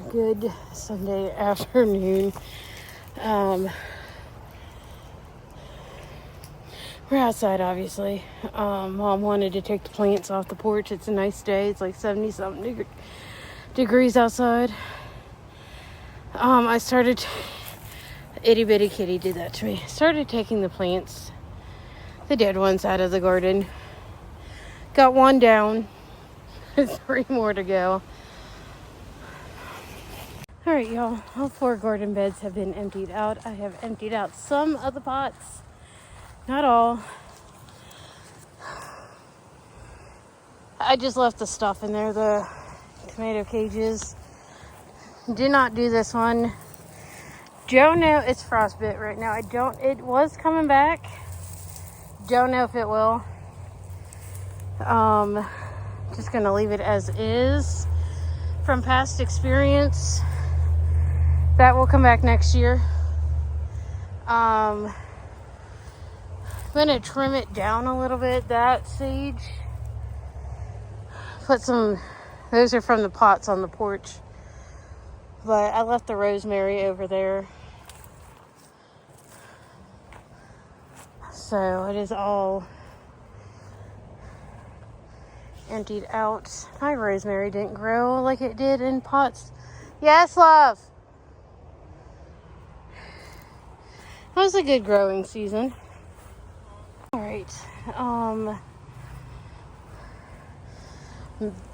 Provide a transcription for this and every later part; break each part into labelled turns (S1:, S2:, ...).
S1: Good Sunday afternoon. We're outside, obviously. Mom wanted to take the plants off the porch. It's a nice day. It's like 70-something degrees outside. I started... Itty bitty kitty did that to me. Started taking the plants, the dead ones, out of the garden. Got one down. 3 more to go. Alright, y'all. All 4 garden beds have been emptied out. I have emptied out some of the pots. Not all. I just left the stuff in there, the tomato cages. Did not do this one. Don't know. It's frostbit right now. It was coming back. Don't know if it will. Just gonna leave it as is. From past experience, that will come back next year. I'm gonna trim it down a little bit. That sage. Those are from the pots on the porch. But I left the rosemary over there. So it is all emptied out. My rosemary didn't grow like it did in pots. Yes, love. It was a good growing season. Alright.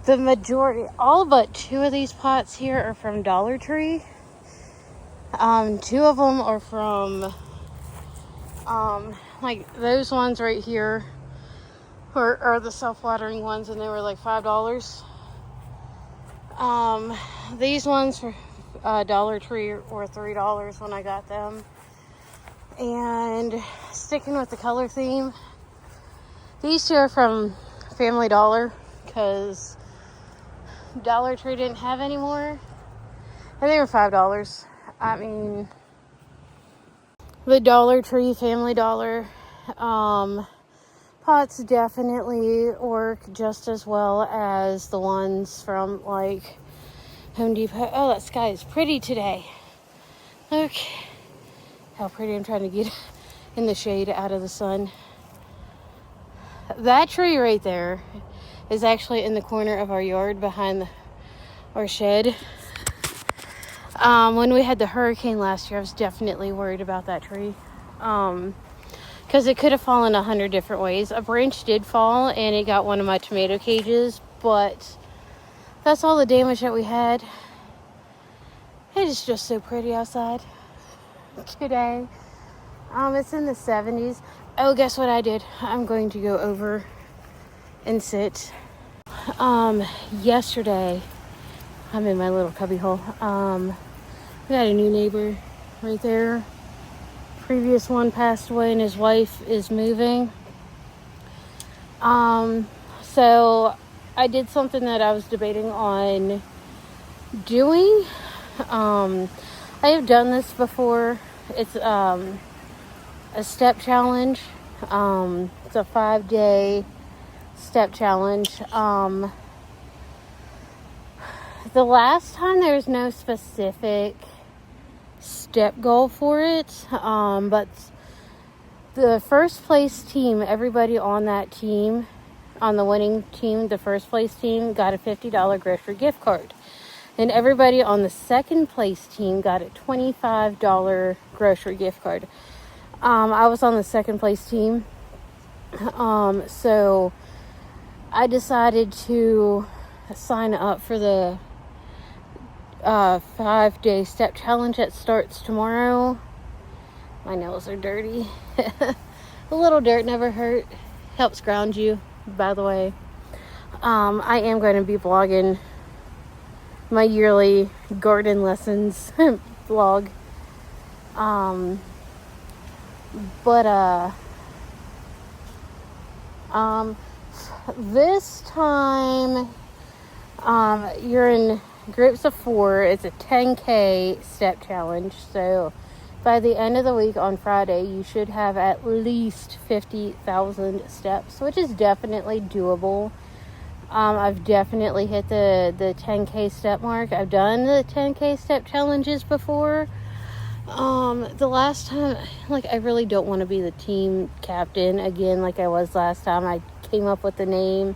S1: The majority, all but 2 of these pots here are from Dollar Tree. 2 of them are from, like those ones right here are the self-watering ones, and they were like $5. These ones for Dollar Tree were $3 when I got them. And sticking with the color theme, these 2 are from Family Dollar, because Dollar Tree didn't have any more, and they were $5. I mean, the Dollar Tree, Family Dollar pots definitely work just as well as the ones from like Home Depot. Oh, that sky is pretty today. Look how pretty. I'm trying to get in the shade out of the sun. That tree right there is actually in the corner of our yard behind our shed. When we had the hurricane last year, I was definitely worried about that tree. Because it could have fallen 100 different ways. A branch did fall and it got one of my tomato cages, but that's all the damage that we had. It is just so pretty outside today. It's in the 70s. Oh, guess what I did? I'm going to go over and sit. Yesterday, I'm in my little cubby hole. We got a new neighbor right there. Previous one passed away and his wife is moving. So I did something that I was debating on doing. I have done this before. It's a step challenge. It's a 5-day step challenge. The last time there was no specific step goal for it, but the first place team, everybody on that team, on the winning team, the first place team got a $50 grocery gift card, and everybody on the second place team got a $25 grocery gift card. I was on the second place team, so I decided to sign up for the 5-day step challenge that starts tomorrow. My nails are dirty. A little dirt never hurt. Helps ground you, by the way. I am going to be vlogging my yearly garden lessons vlog. This time, you're in groups of 4. It's a 10K step challenge. So by the end of the week on Friday, you should have at least 50,000 steps, which is definitely doable. I've definitely hit the 10K step mark. I've done the 10K step challenges before. The last time, like, I really don't want to be the team captain again like I was last time. I came up with the name,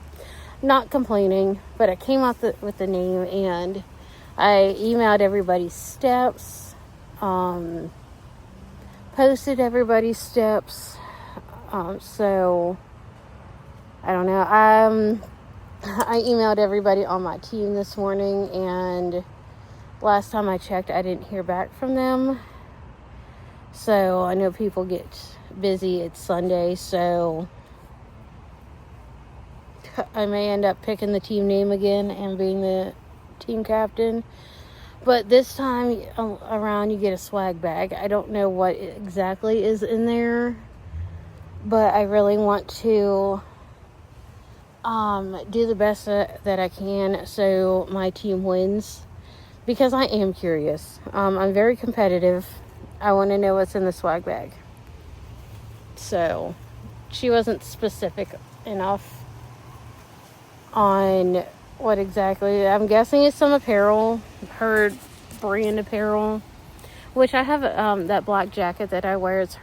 S1: not complaining, but I came up with the name, and I emailed everybody's steps, posted everybody's steps, so, I don't know, I emailed everybody on my team this morning, and last time I checked, I didn't hear back from them. So I know people get busy. It's Sunday, so I may end up picking the team name again and being the team captain. But this time around, you get a swag bag. I don't know what exactly is in there, but I really want to do the best that I can so my team wins, because I am curious. I'm very competitive. I want to know what's in the swag bag. So, she wasn't specific enough on what exactly. I'm guessing it's some apparel, her brand apparel, which I have that black jacket that I wear. It's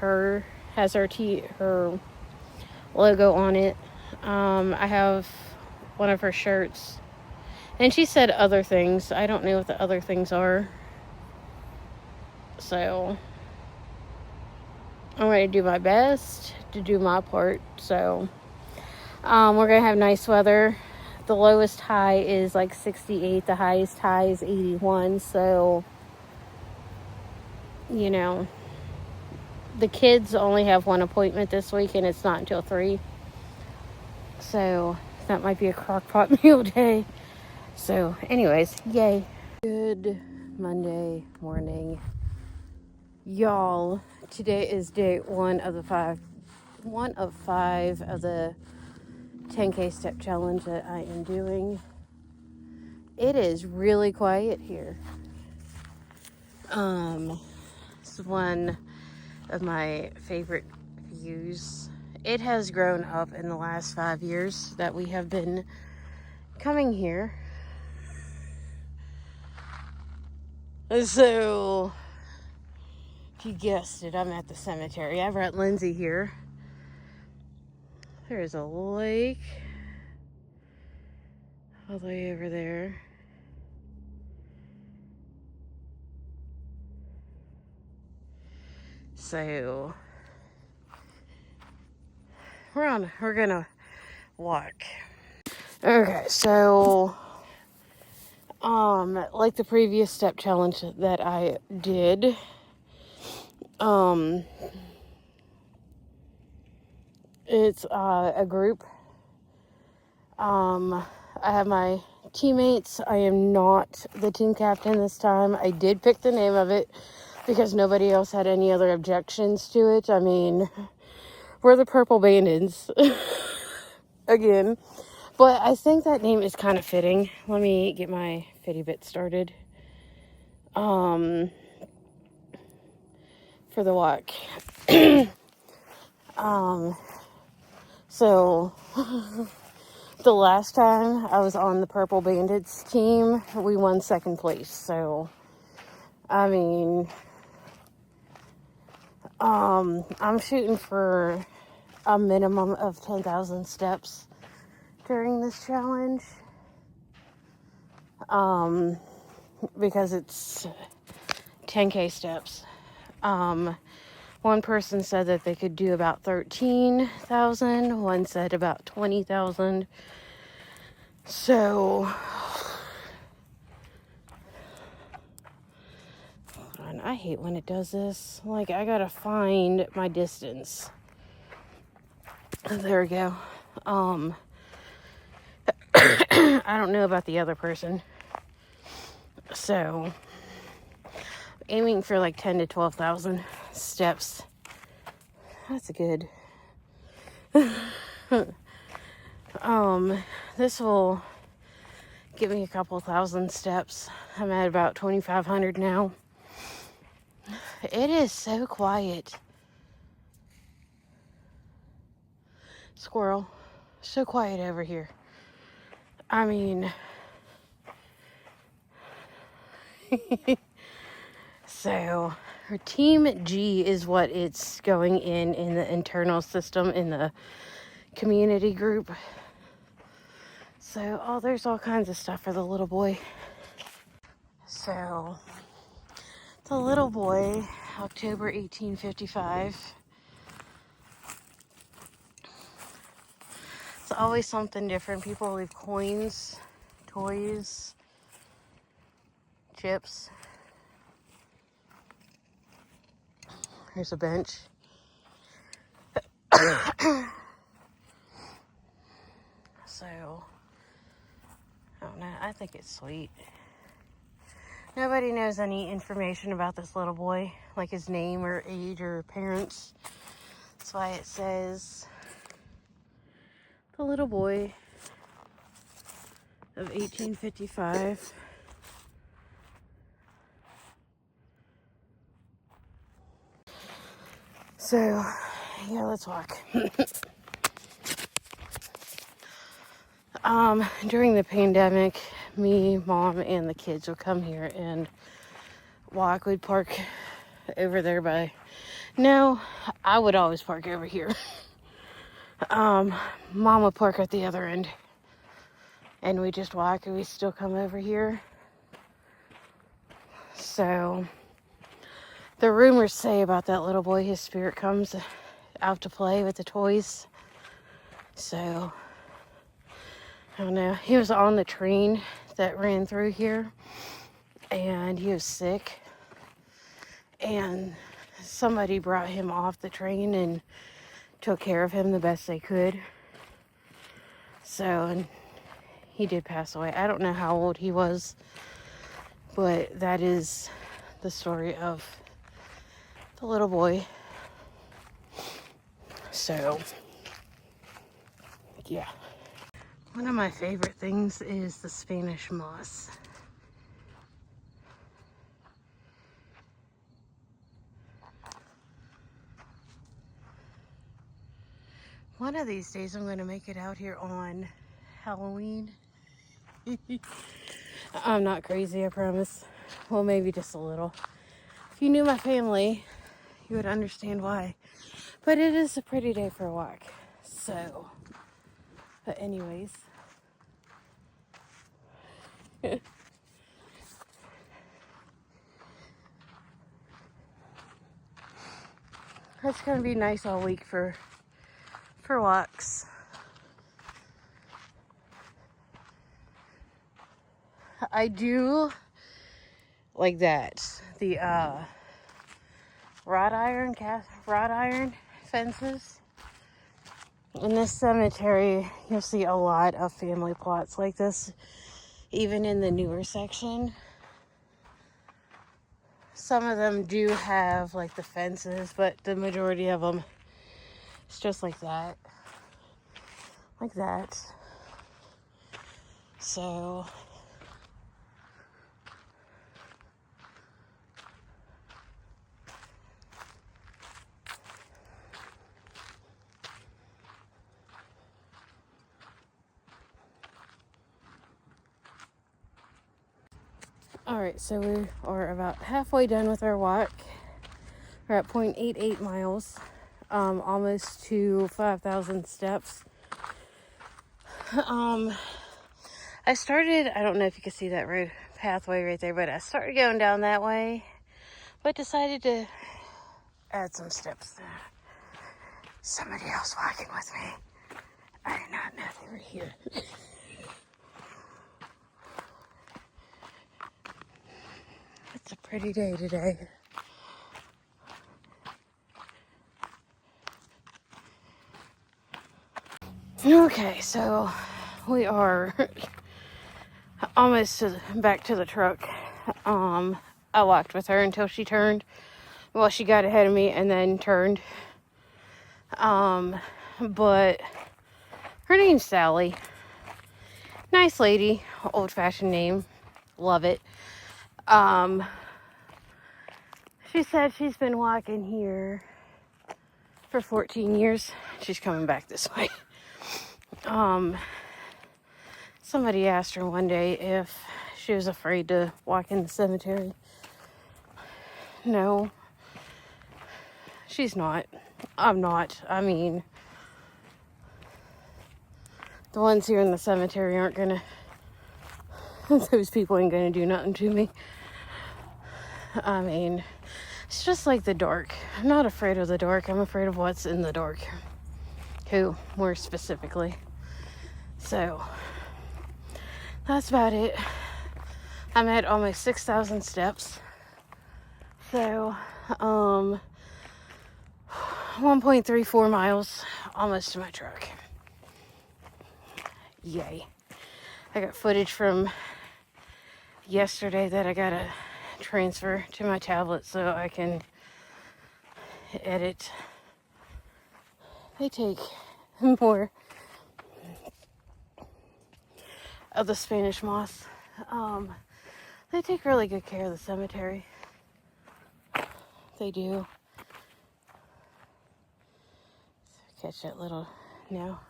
S1: has her logo on it. I have one of her shirts, and she said other things. I don't know what the other things are. So, I'm going to do my best to do my part. So, we're going to have nice weather. The lowest high is like 68. The highest high is 81. So, you know, the kids only have one appointment this week, and it's not until 3. So, that might be a crock pot meal day. So, anyways, yay. Good Monday morning. Y'all, today is day 1 of 5 of the 10K step challenge that I am doing. It is really quiet here. It's one of my favorite views. It has grown up in the last 5 years that we have been coming here. So, if you guessed it, I'm at the cemetery. I've got Lindsay here. There's a lake all the way over there. So, we're gonna walk. Okay, so, like the previous step challenge that I did, it's a group. I have my teammates. I am not the team captain this time. I did pick the name of it because nobody else had any other objections to it. I mean, we're the Purple Bandits again. But I think that name is kind of fitting. Let me get my Fitbit started. For the walk. So the last time I was on the Purple Bandits team, we won 2nd place. So, I mean, I'm shooting for a minimum of 10,000 steps during this challenge. Because it's 10K steps. One person said that they could do about 13,000. One said about 20,000. So, hold on. I hate when it does this. Like, I gotta find my distance. There we go. I don't know about the other person. So, aiming for like 10 to 12,000 steps. That's good. This will give me a couple thousand steps. I'm at about 2,500 now. It is so quiet. Squirrel. So quiet over here. I mean, so her Team G is what it's going in the internal system in the community group. So, oh, there's all kinds of stuff for the little boy. So, the little boy, October 1855. It's always something different. People leave coins, toys, chips. Here's a bench. So, I don't know. I think it's sweet. Nobody knows any information about this little boy, like his name or age or parents. That's why it says the little boy of 1855. So, yeah, let's walk. During the pandemic, me, Mom, and the kids would come here and walk. We'd park over there by... No, I would always park over here. Mom would park at the other end. And we just walk and we still come over here. So, the rumors say about that little boy, his spirit comes out to play with the toys. So, I don't know. He was on the train that ran through here. And he was sick. And somebody brought him off the train and took care of him the best they could. So, and he did pass away. I don't know how old he was. But that is the story of the little boy. So, yeah. One of my favorite things is the Spanish moss. One of these days I'm going to make it out here on Halloween. I'm not crazy, I promise. Well, maybe just a little. If you knew my family, you would understand why. But it is a pretty day for a walk. So, but anyways. It's going to be nice all week for walks. I do like that. The wrought iron fences. In this cemetery, you'll see a lot of family plots like this, even in the newer section. Some of them do have like the fences, but the majority of them, it's just like that. Like that. So, alright, so we are about halfway done with our walk. We're at 0.88 miles, almost to 5,000 steps. I started, I don't know if you can see that road pathway right there, but I started going down that way, but decided to add some steps there. Somebody else walking with me. I did not know they were here. It's a pretty day today. Okay, so we are almost back to the truck. I walked with her until she turned. Well, she got ahead of me and then turned. But her name's Sally. Nice lady, old-fashioned name. Love it. She said she's been walking here for 14 years. She's coming back this way. So somebody asked her one day if she was afraid to walk in the cemetery. No, she's not. I'm not. I mean, the ones here in the cemetery aren't gonna, those people ain't gonna do nothing to me. I mean, it's just like the dark. I'm not afraid of the dark. I'm afraid of what's in the dark. Who, more specifically. So, that's about it. I'm at almost 6,000 steps. So, 1.34 miles, almost to my truck. Yay. I got footage from yesterday that I gotta transfer to my tablet so I can edit. They take more of the Spanish moss. They take really good care of the cemetery. They do. Catch that little now.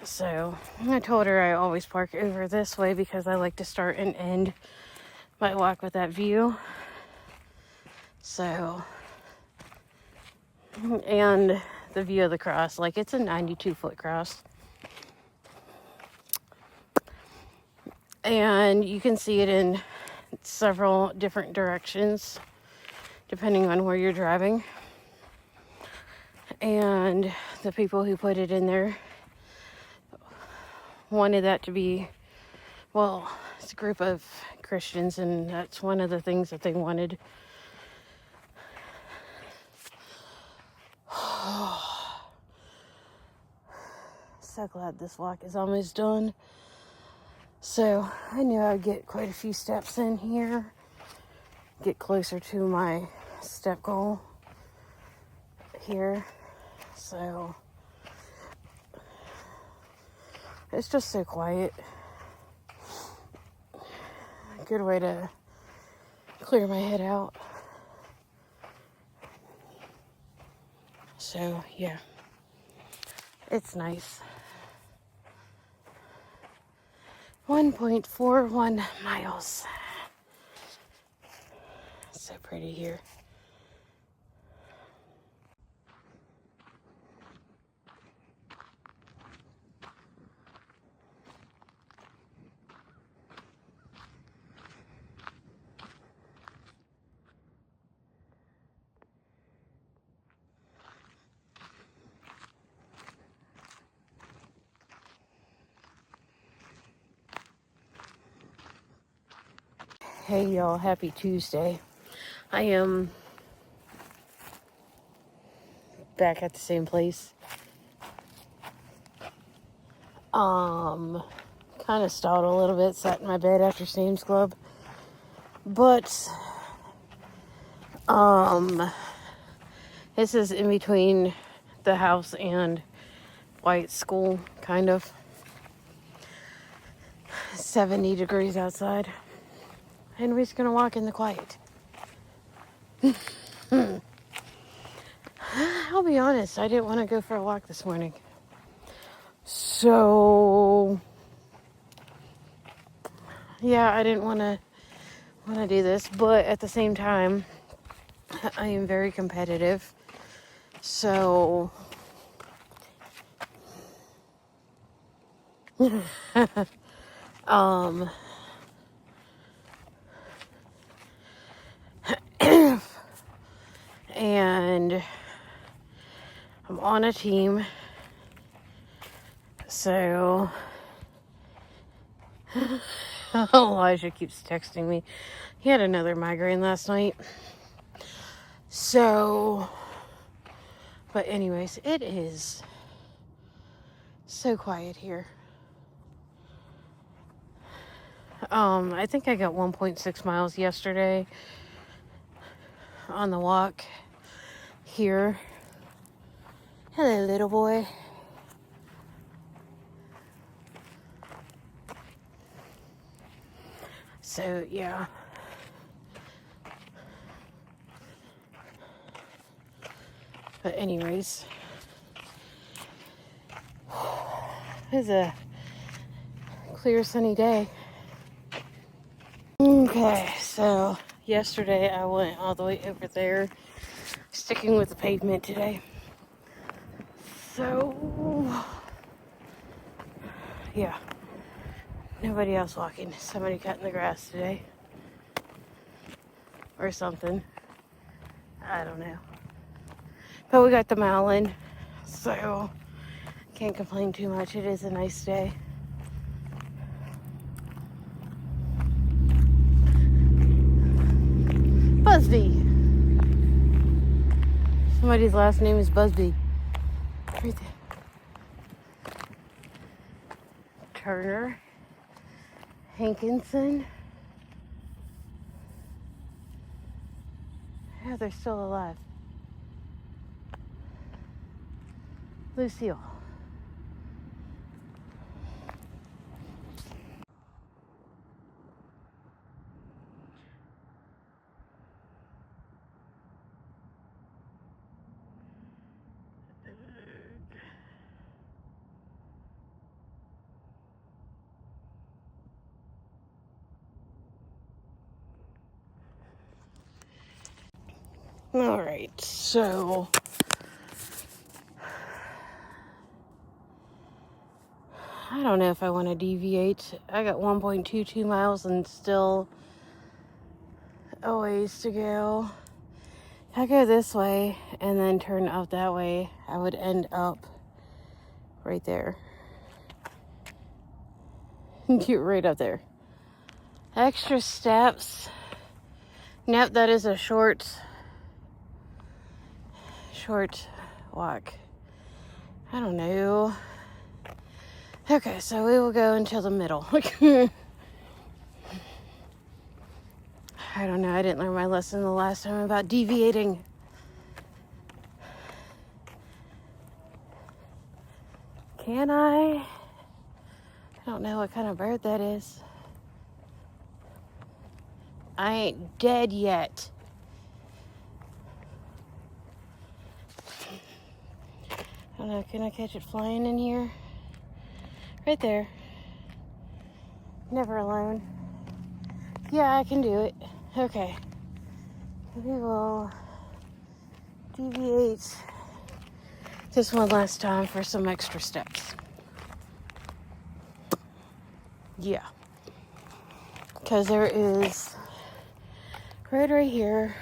S1: So I told her I always park over this way because I like to start and end my walk with that view. So, and the view of the cross, like it's a 92-foot cross. And you can see it in several different directions depending on where you're driving. And the people who put it in there wanted that to be, well, it's a group of Christians, and that's one of the things that they wanted. So glad this walk is almost done. So I knew I'd get quite a few steps in here, get closer to my step goal here. So it's just so quiet. A good way to clear my head out. So yeah, it's nice. 1.41 miles. So pretty here. Hey y'all, happy Tuesday. I am back at the same place. Kind of stalled a little bit, sat in my bed after Sam's Club. But, this is in between the house and White School, kind of. 70 degrees outside. And we're just gonna walk in the quiet. I'll be honest, I didn't want to go for a walk this morning. So, yeah, I didn't want to do this, but at the same time, I am very competitive. So, and I'm on a team. So, Elijah keeps texting me. He had another migraine last night. So, but anyways, it is so quiet here. I think I got 1.6 miles yesterday on the walk here. Hello, little boy. So, yeah. But anyways, It's a clear sunny day. Okay, so yesterday I went all the way over there, sticking with the pavement today. So, yeah, nobody else walking. Somebody cutting the grass today. Or something. I don't know. But we got the mile in, so can't complain too much. It is a nice day. Busby. Somebody's last name is Busby. Right there. Turner. Hankinson. Yeah, they're still alive. Lucille. All right, so I don't know if I want to deviate. I got 1.22 miles and still a ways to go. If I go this way and then turn out that way, I would end up right there. Get right up there. Extra steps. Nope, that is a short walk. I don't know. Okay, so we will go until the middle. I don't know. I didn't learn my lesson the last time about deviating. Can I? I don't know what kind of bird that is. I ain't dead yet. I don't know. Can I catch it flying in here? Right there. Never alone. Yeah, I can do it. Okay. We will deviate this one last time for some extra steps. Yeah. Because there is road right here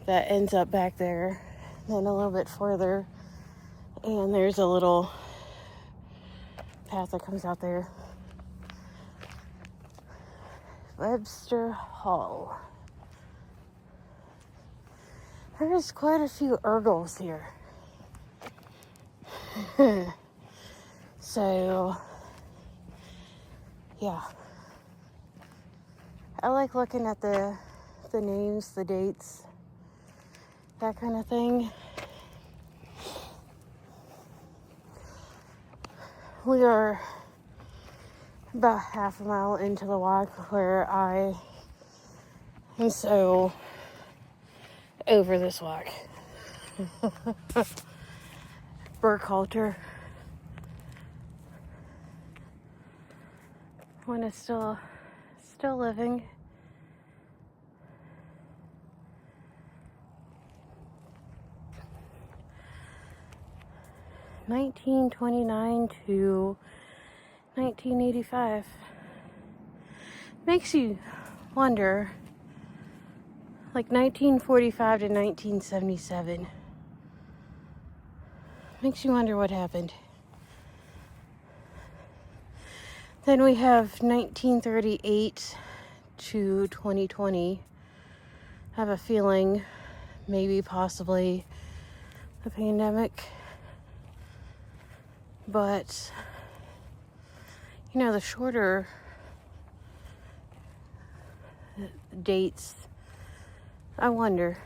S1: that ends up back there, then a little bit further, and there's a little path that comes out there. Webster Hall. There's quite a few Urgles here. So, yeah. I like looking at the names, the dates, that kind of thing. We are about half a mile into the walk where I am so over this walk. Burkhalter. When it's still living. (1929 to 1985). Makes you wonder, like 1945 to 1977. Makes you wonder what happened. Then we have 1938 to 2020. I have a feeling, maybe possibly the pandemic. But, you know, the shorter dates, I wonder.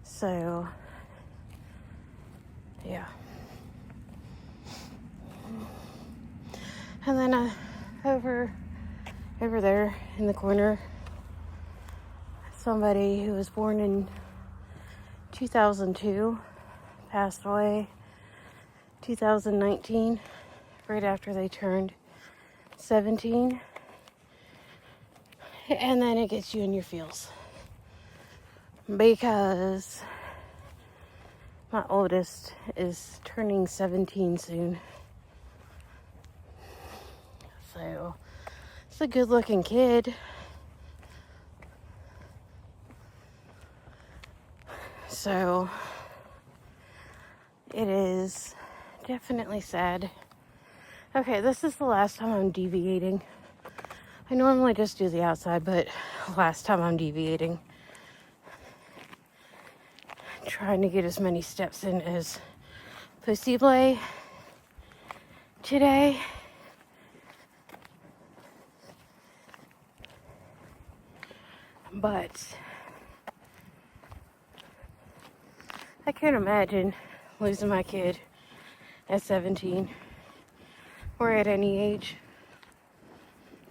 S1: So, yeah. And then over there in the corner, somebody who was born in 2002 passed away. 2019, right after they turned 17. And then it gets you in your feels. Because my oldest is turning 17 soon. So, it's a good looking kid. So, it is definitely sad. Okay, this is the last time I'm deviating. I normally just do the outside, but last time I'm deviating. Trying to get as many steps in as possible today. But I can't imagine losing my kid at 17 or at any age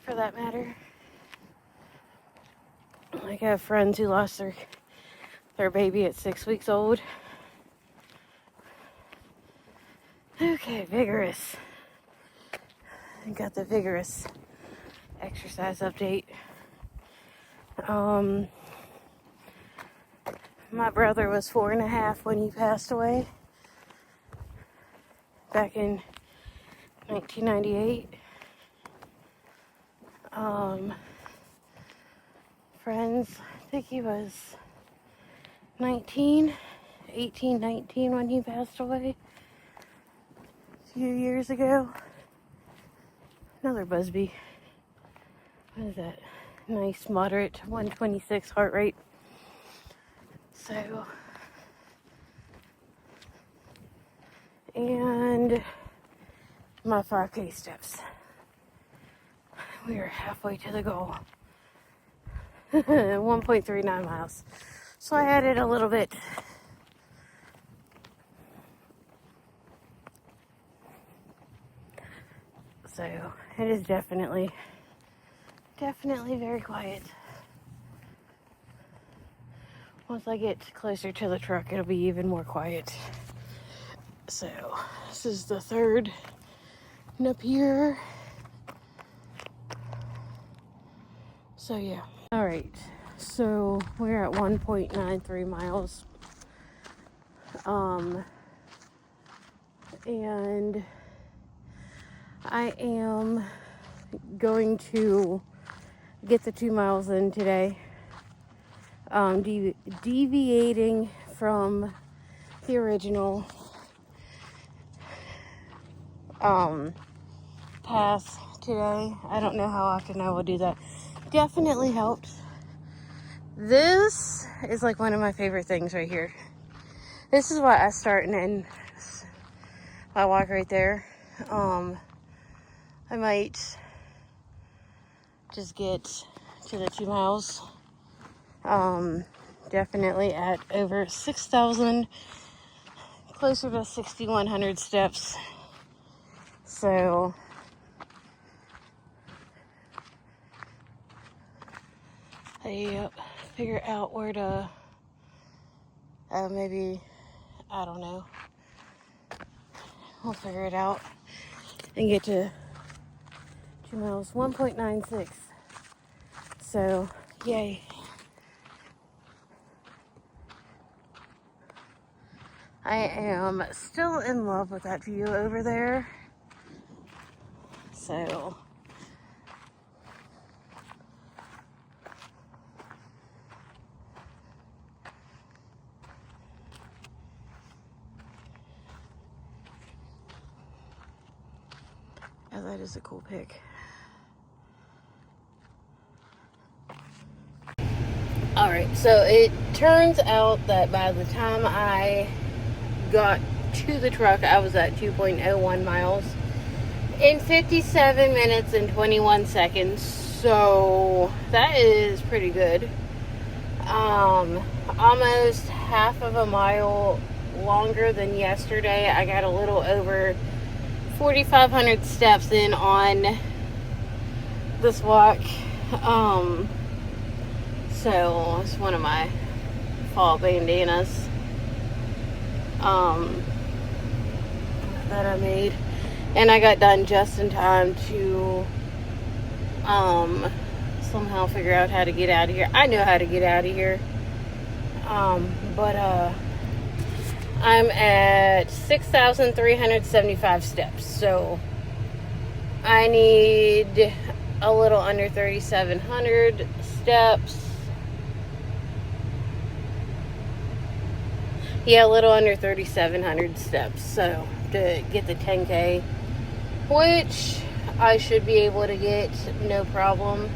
S1: for that matter. Like, I have friends who lost their baby at 6 weeks old. Okay, vigorous. I got the vigorous exercise update. My brother was 4.5 when he passed away back in 1998. Friends, I think he was 19 when he passed away a few years ago. Another Busby. What is that? Nice, moderate 126 heart rate. So, and my 5K steps. We are halfway to the goal. 1.39 miles. So I added a little bit. So it is definitely very quiet. Once I get closer to the truck, it'll be even more quiet. So this is the third Napier. So yeah. All right. So we're at 1.93 miles. And I am going to get the 2 miles in today. Deviating from the original pass today. I don't know how often I will do that. Definitely helped. This is like one of my favorite things right here. This is why I start and end. I walk right there. I might just get to the 2 miles. Definitely at over 6,000, closer to 6,100 steps. So I figure out where to, maybe, I don't know. We'll figure it out and get to 2 miles, 1.96. So, yay. I am still in love with that view over there. So, yeah, that is a cool pic. Alright, so it turns out that by the time I got to the truck, I was at 2.01 miles in 57 minutes and 21 seconds. So that is pretty good. Almost half of a mile longer than yesterday. I got a little over 4,500 steps in on this walk. So it's one of my fall bandanas. that I made. And I got done just in time to somehow figure out how to get out of here. I know how to get out of here. But I'm at 6,375 steps. So I need a little under 3,700 steps. Yeah, a little under 3,700 steps. So to get the 10K, which I should be able to get no problem.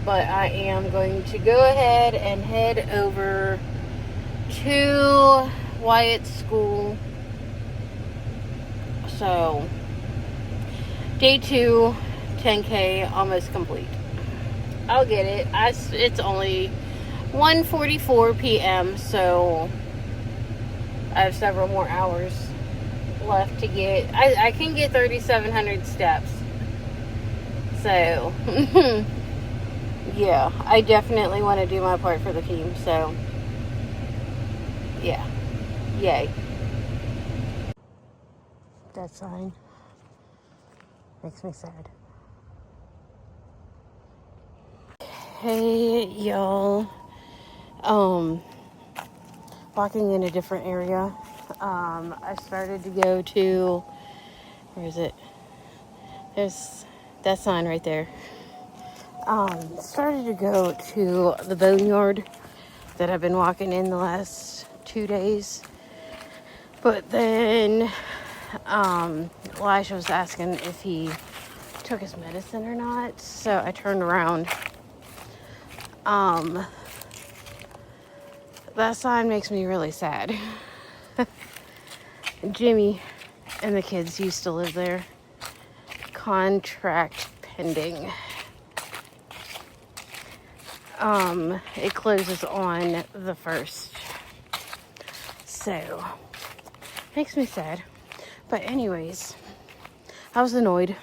S1: But I am going to go ahead and head over to Wyatt's school. So day 2, 10K, almost complete. I'll get it. It's only 1:44 p.m. so I have several more hours left to get. I can get 3,700 steps. So yeah, I definitely want to do my part for the team. So yeah, yay. That sign makes me sad. Hey y'all, walking in a different area. I started to go to, where is it? There's that sign right there. Started to go to the boneyard that I've been walking in the last 2 days. But then Elijah was asking if he took his medicine or not. So I turned around. That sign makes me really sad. Jimmy and the kids used to live there. Contract pending. It closes on the 1st. So, makes me sad. But anyways, I was annoyed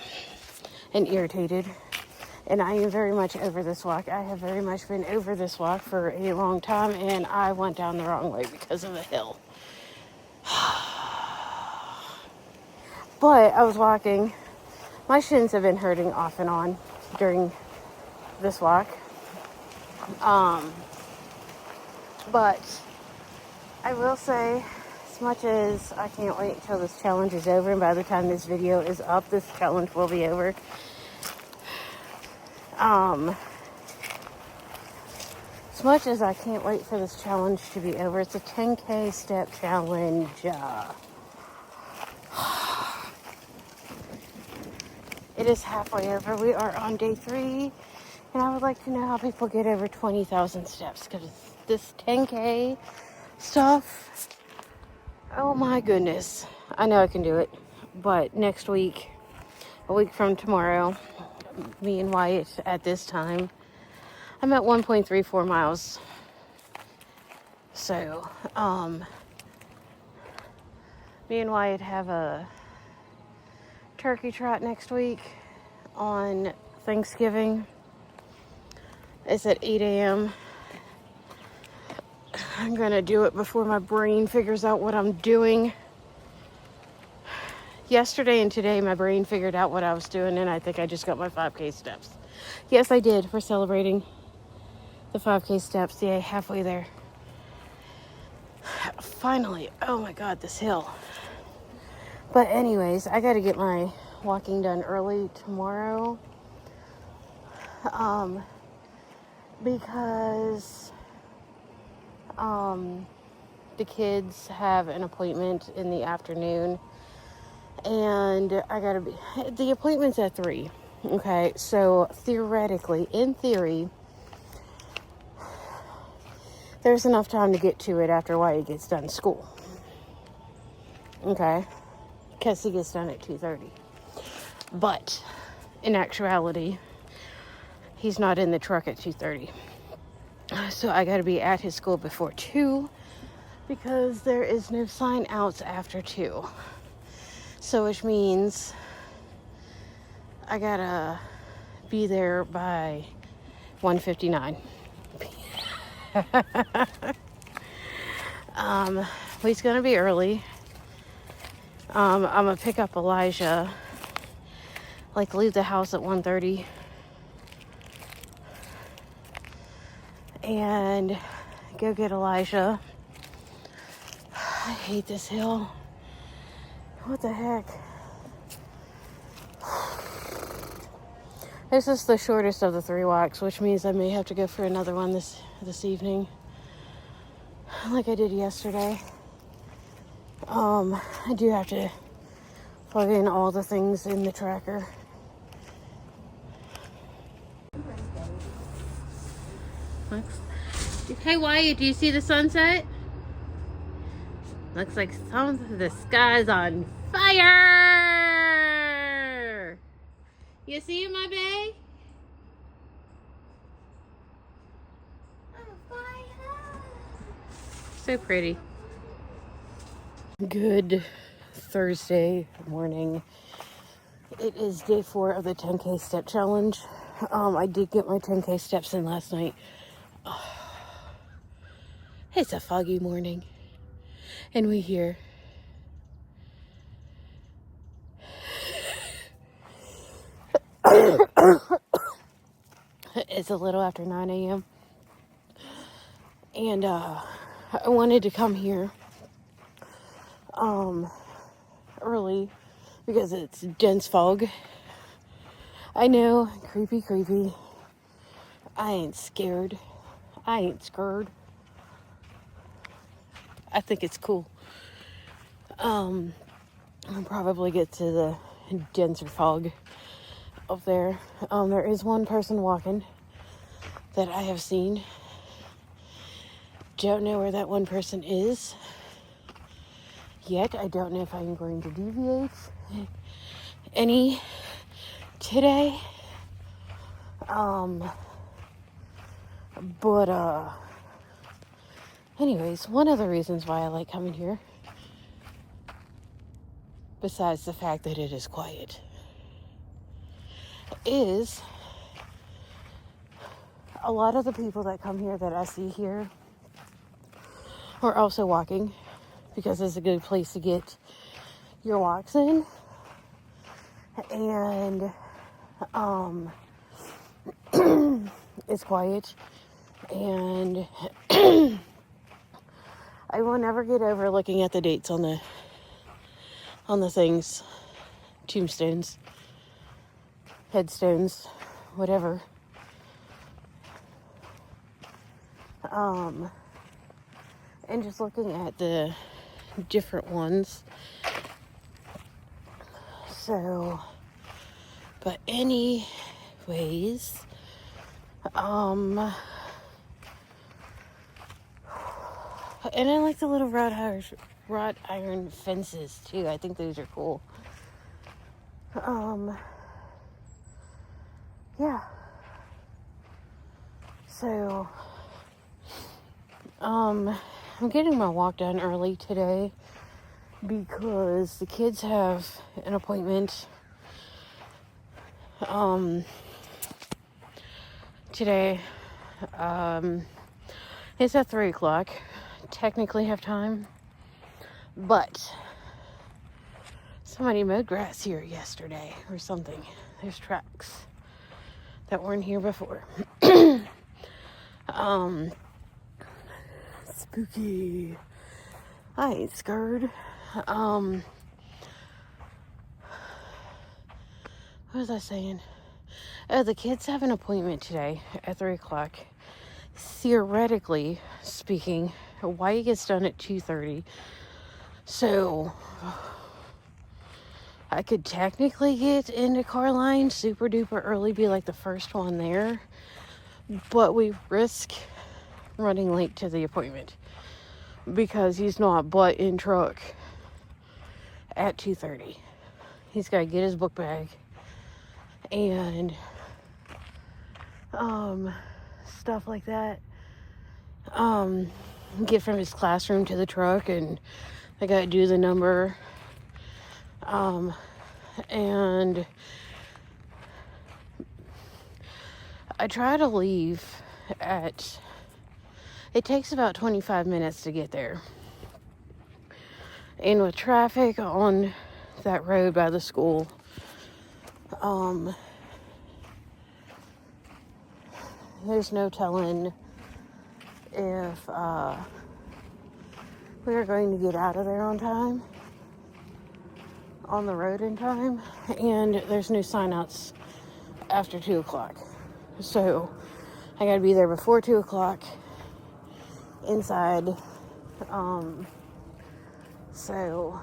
S1: and irritated. And I am very much over this walk. I have very much been over this walk for a long time. And I went down the wrong way because of the hill. But I was walking. My shins have been hurting off and on during this walk. But I will say, as much as I can't wait until this challenge is over, and by the time this video is up, this challenge will be over. As much as I can't wait for this challenge to be over, it's a 10K step challenge. It is halfway over. We are on day 3. And I would like to know how people get over 20,000 steps. Because this 10K stuff, oh my goodness. I know I can do it. But next week, a week from tomorrow, me and Wyatt at this time, I'm at 1.34 miles. So, me and Wyatt have a turkey trot next week on Thanksgiving. It's at 8 a.m. I'm gonna do it before my brain figures out what I'm doing. Yesterday and today, my brain figured out what I was doing, and I think I just got my 5K steps. Yes, I did. We're celebrating the 5K steps. Yay, halfway there. Finally. Oh my God, this hill. But anyways, I gotta get my walking done early tomorrow. Because the kids have an appointment in the afternoon, and the appointment's at 3. Okay, so theoretically, in theory, there's enough time to get to it after Wyatt gets done school. Okay, because he gets done at 2:30. But in actuality, he's not in the truck at 2:30. So I got to be at his school before 2 because there is no sign outs after 2. So which means I got to be there by 1:59. He's going to be early I'm gonna pick up Elijah, like leave the house at 1:30 and go get Elijah. I hate this hill. What the heck? This is the shortest of the 3 walks, which means I may have to go for another one this evening, like I did yesterday. I do have to plug in all the things in the tracker. Hey Wyatt, do you see the sunset? Looks like the sky's on fire! You see it, my bae? So pretty. Good Thursday morning. It is day 4 of the 10K step challenge. I did get my 10K steps in last night. It's a foggy morning. And we here. It's a little after 9 a.m. And I wanted to come here early because it's dense fog. I know, creepy. I ain't scared. I ain't scared. I think it's cool. I'll probably get to the denser fog up there. There is one person walking that I have seen. Don't know where that one person is yet. I don't know if I'm going to deviate any today. But anyways, one of the reasons why I like coming here, besides the fact that it is quiet, is a lot of the people that come here that I see here are also walking, because it's a good place to get your walks in. And it's quiet, and I will never get over looking at the dates on the things, tombstones, headstones, whatever. And just looking at the different ones. So, but anyways, and I like the little wrought iron fences too. I think those are cool. Yeah. So, I'm getting my walk done early today because the kids have an appointment today. It's at 3 o'clock. Technically have time, but somebody mowed grass here yesterday or something. There's tracks that weren't here before. Spooky. I ain't scared. What was I saying? Oh, the kids have an appointment today at 3 o'clock. Theoretically speaking, Wyatt gets done at 2:30. So I could technically get into Carline super duper early, be like the first one there. But we risk running late to the appointment because he's not but in truck at 2:30. He's got to get his book bag and stuff like that. Get from his classroom to the truck, and I got to do the number. And I try to leave it takes about 25 minutes to get there. And with traffic on that road by the school, there's no telling if we are going to get out of there on time, on the road in time, and there's no sign-outs after 2 o'clock. So I gotta be there before 2 o'clock inside. So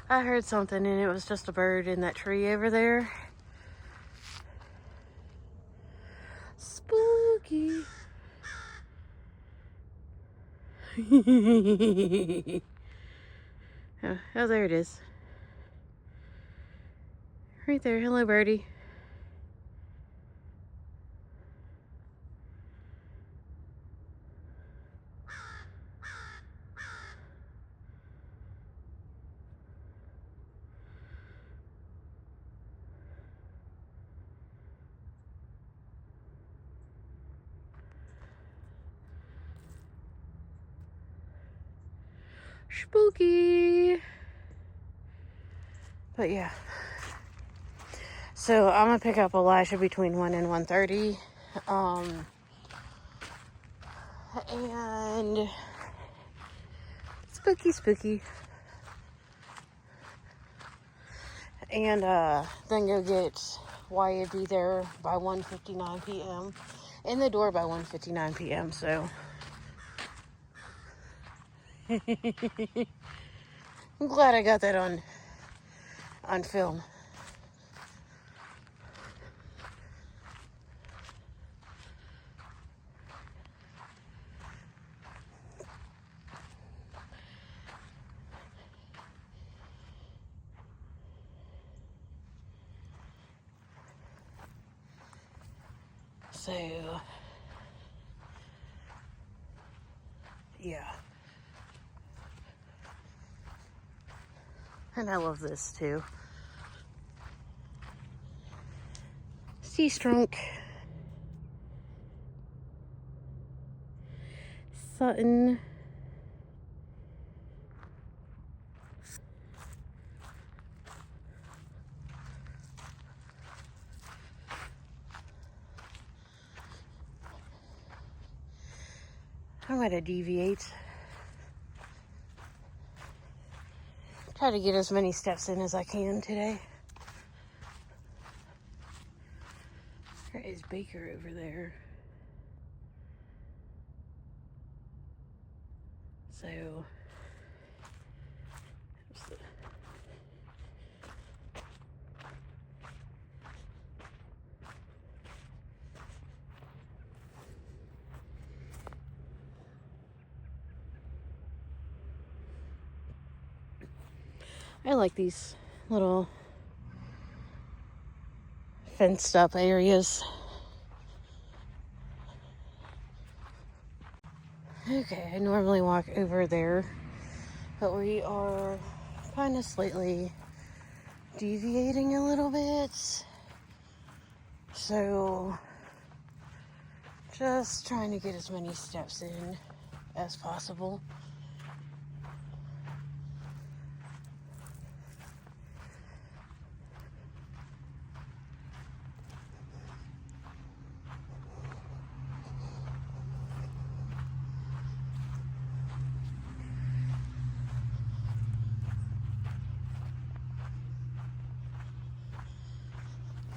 S1: I heard something, and it was just a bird in that tree over there. Spooky. Oh, there it is. Right there. Hello, birdie. Spooky. But yeah. So I'm gonna pick up Elijah between 1 and 1:30. And spooky. And then go get Wyatt, be there by 1:59 p.m. In the door by 1:59 p.m. So I'm glad I got that on film. So yeah. And I love this too. Sea Strunk. Sutton. I'm gonna deviate. Try to get as many steps in as I can today. There is Baker over there. So I like these little fenced up areas. Okay, I normally walk over there, but we are kind of slightly deviating a little bit. So just trying to get as many steps in as possible.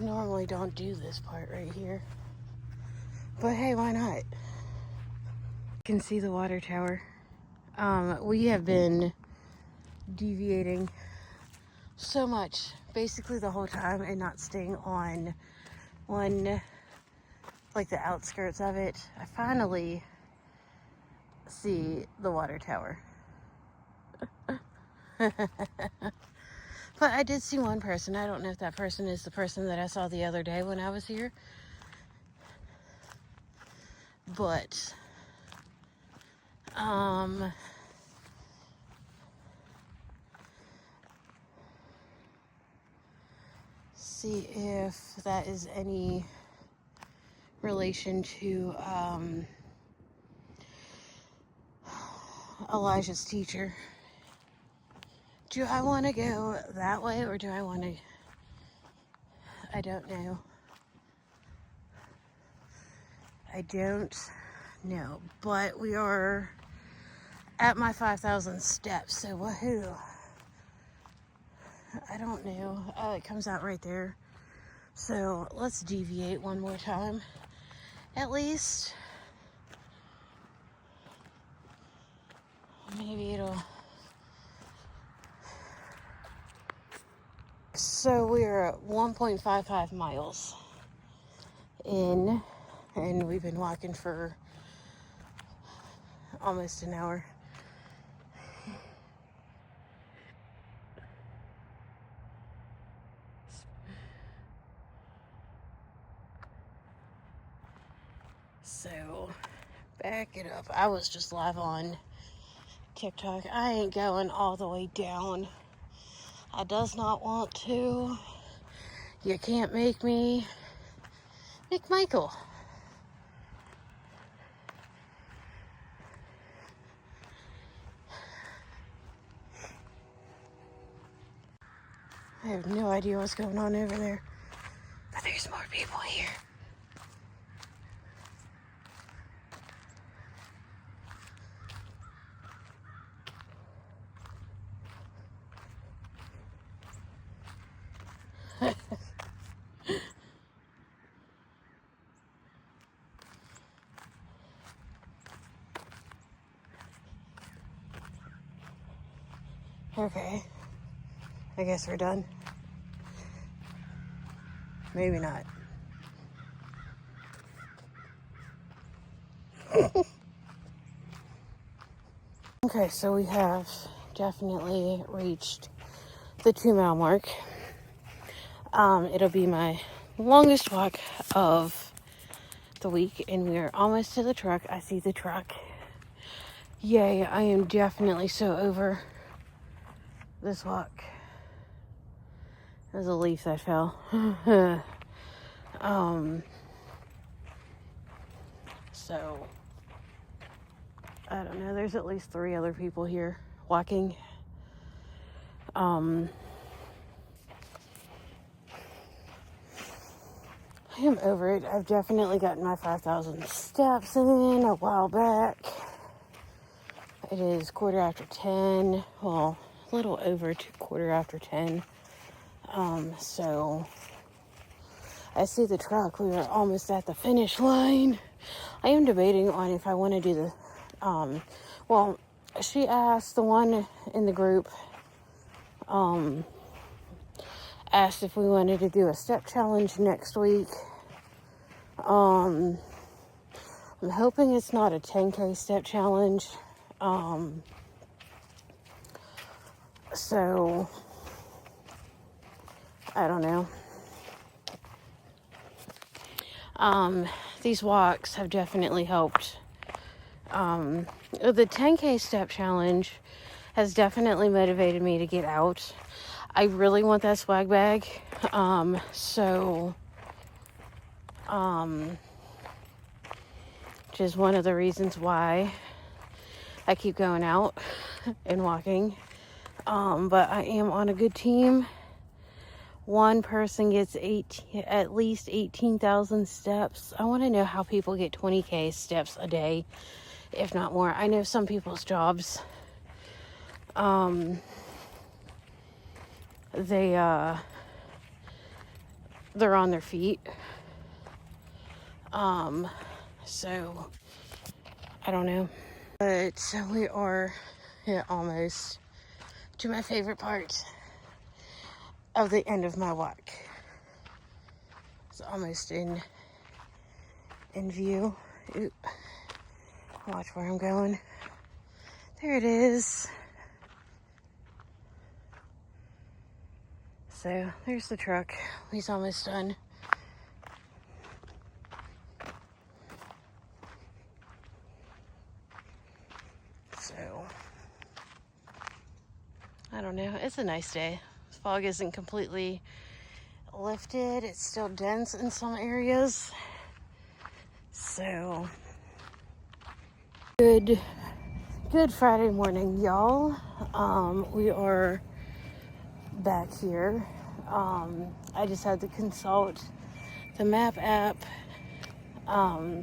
S1: Normally don't do this part right here, but hey, why not? You can see the water tower. We have been deviating so much basically the whole time and not staying on one, like the outskirts of it. I finally see the water tower. But I did see one person. I don't know if that person is the person that I saw the other day when I was here. But, see if that is any relation to Elijah's teacher. Do I want to go that way, or do I want to... I don't know. I don't know. But we are at my 5,000 steps, so woohoo. I don't know. It comes out right there. So let's deviate one more time. At least. Maybe it'll... So we're at 1.55 miles in, and we've been walking for almost an hour. So, back it up. I was just live on TikTok. I ain't going all the way down. I does not want to. You can't make me. McMichael. I have no idea what's going on over there. But there's more people here. Okay. I guess we're done. Maybe not. Okay, so we have definitely reached the 2-mile mark. It'll be my longest walk of the week, and we are almost to the truck. I see the truck. Yay, I am definitely so over this walk. There's a leaf that fell. So I don't know, there's at least 3 other people here walking. I am over it. I've definitely gotten my 5,000 steps in a while back. It is 10:15. Well, a little over to 10:15. So I see the truck. We are almost at the finish line. I am debating on if I want to do the, well, she asked, the one in the group, asked if we wanted to do a step challenge next week. I'm hoping it's not a 10K step challenge. So I don't know. These walks have definitely helped. The 10K step challenge has definitely motivated me to get out. I really want that swag bag. Which is one of the reasons why I keep going out and walking. But I am on a good team. One person gets at least 18,000 steps. I want to know how people get 20K steps a day, if not more. I know some people's jobs, they're on their feet. So I don't know. But we are almost to my favorite part of the end of my walk. It's almost in view. Oop. Watch where I'm going. There it is. So there's the truck. He's almost done. So I don't know. It's a nice day. Fog isn't completely lifted. It's still dense in some areas. So, good Friday morning, y'all. We are back here. I just had to consult the map app. I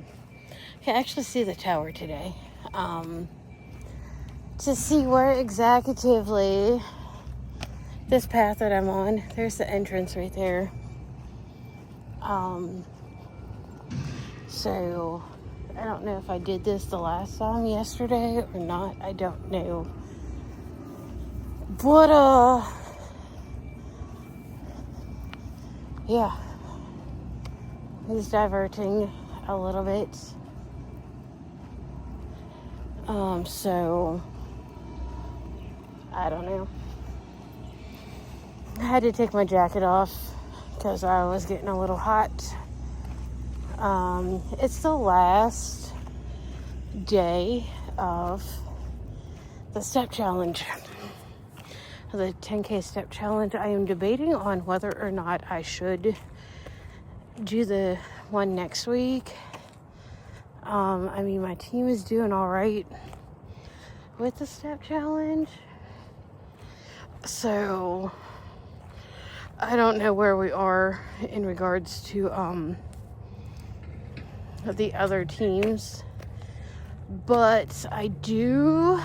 S1: can actually see the tower today. To see where exactly this path that I'm on. There's the entrance right there. So I don't know if I did this the last time yesterday or not. I don't know. But yeah. He's diverting a little bit. So I don't know. I had to take my jacket off because I was getting a little hot. It's the last day of the step challenge. The 10K step challenge. I am debating on whether or not I should do the one next week. I mean, my team is doing all right with the step challenge. So I don't know where we are in regards to the other teams, but I do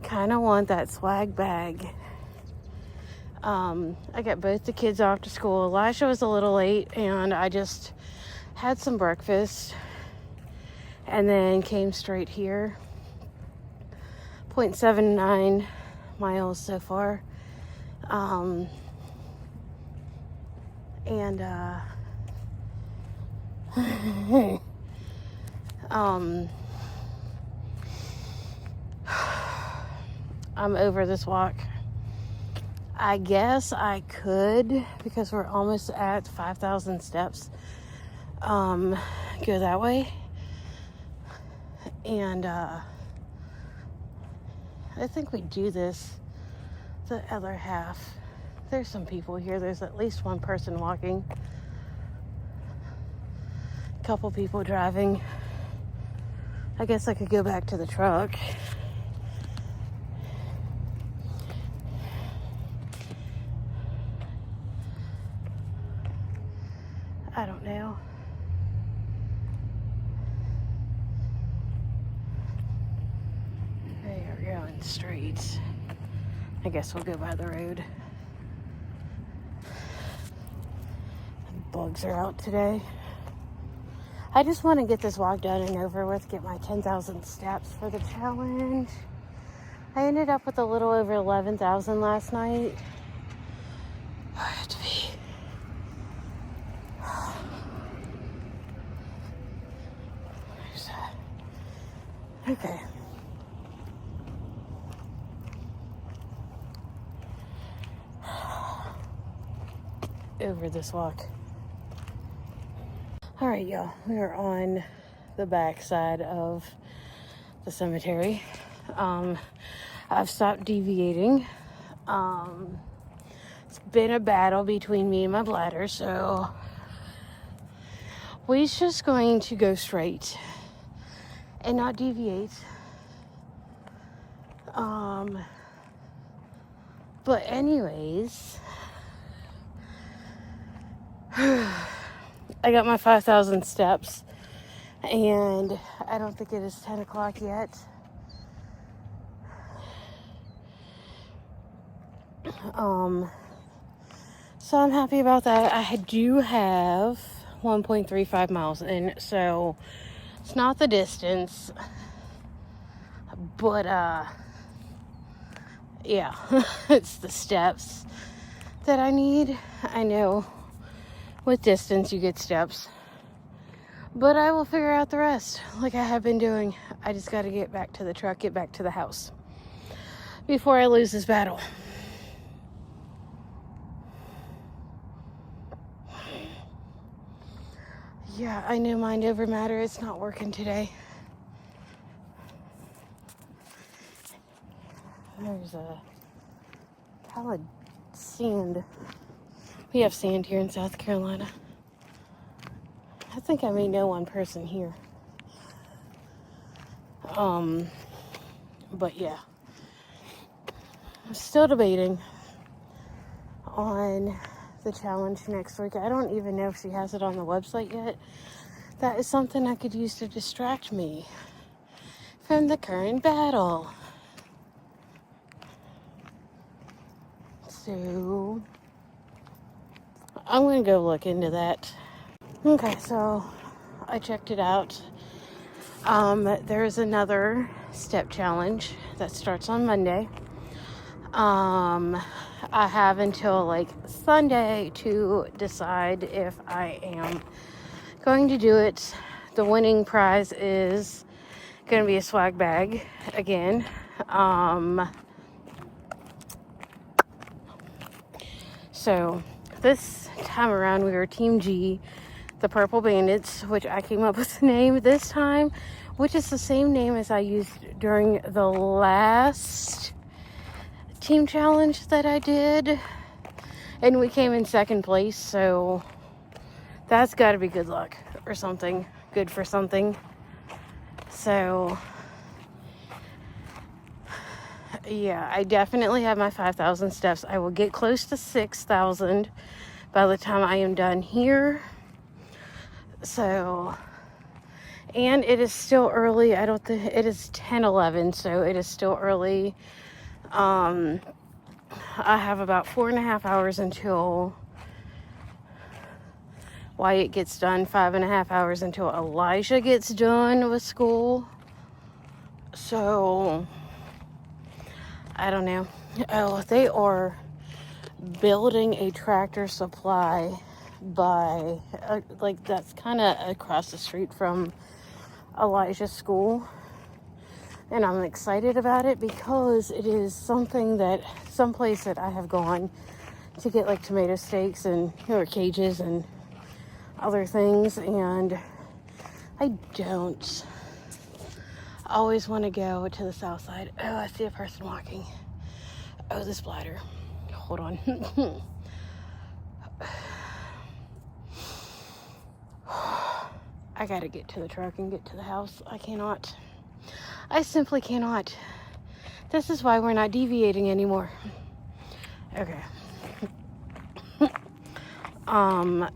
S1: kind of want that swag bag. I got both the kids off to school. Elisha was a little late, and I just had some breakfast and then came straight here. 0.79 miles so far. I'm over this walk. I guess I could, because we're almost at 5,000 steps, go that way. And I think we do this the other half. There's some people here. There's at least one person walking. A couple people driving. I guess I could go back to the truck. I don't know. They are going straight. I guess we'll go by the road. Bugs are out today. I just want to get this walk done and over with, get my 10,000 steps for the challenge. I ended up with a little over 11,000 last night. I have to be. Where's that? Okay. Over this walk. All right, y'all. We are on the back side of the cemetery. I've stopped deviating. It's been a battle between me and my bladder, so we're just going to go straight and not deviate. But anyways, I got my 5,000 steps, and I don't think it is 10 o'clock yet. So I'm happy about that. I do have 1.35 miles in, so it's not the distance, but yeah, it's the steps that I need. I know with distance you get steps, but I will figure out the rest like I have been doing. I just got to get back to the truck, get back to the house before I lose this battle. Yeah, I know mind over matter. It's not working today. There's a pile of sand. We have sand here in South Carolina. That's think I may know one person here. But yeah. I'm still debating on the challenge next week. I don't even know if she has it on the website yet. That is something I could use to distract me from the current battle. So I'm going to go look into that. Okay, so I checked it out. There's another step challenge that starts on Monday. I have until like Sunday to decide if I am going to do it. The winning prize is going to be a swag bag again. So this time around we were Team G, the Purple Bandits, which I came up with the name this time, which is the same name as I used during the last team challenge that I did, and we came in second place, so that's got to be good luck or something, good for something. So yeah, I definitely have my 5,000 steps. I will get close to 6,000 by the time I am done here. So, and it is still early. I don't think it is 10:11, so it is still early. I have about 4.5 hours until Wyatt gets done, 5.5 hours until Elijah gets done with school. So I don't know. Oh, they are building a Tractor Supply by like that's kind of across the street from Elijah's school, and I'm excited about it because it is someplace that I have gone to get like tomato steaks and cages and other things, and I don't always want to go to the south side. Oh, I see a person walking. Oh, this bladder. Hold on. I gotta get to the truck and get to the house. I simply cannot. This is why we're not deviating anymore. Okay.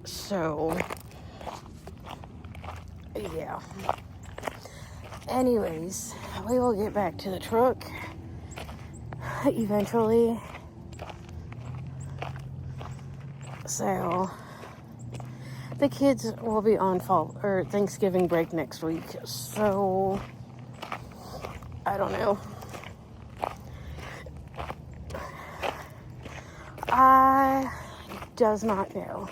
S1: So yeah. Anyways, we will get back to the truck eventually. So the kids will be on fall or Thanksgiving break next week. So I don't know. I does not know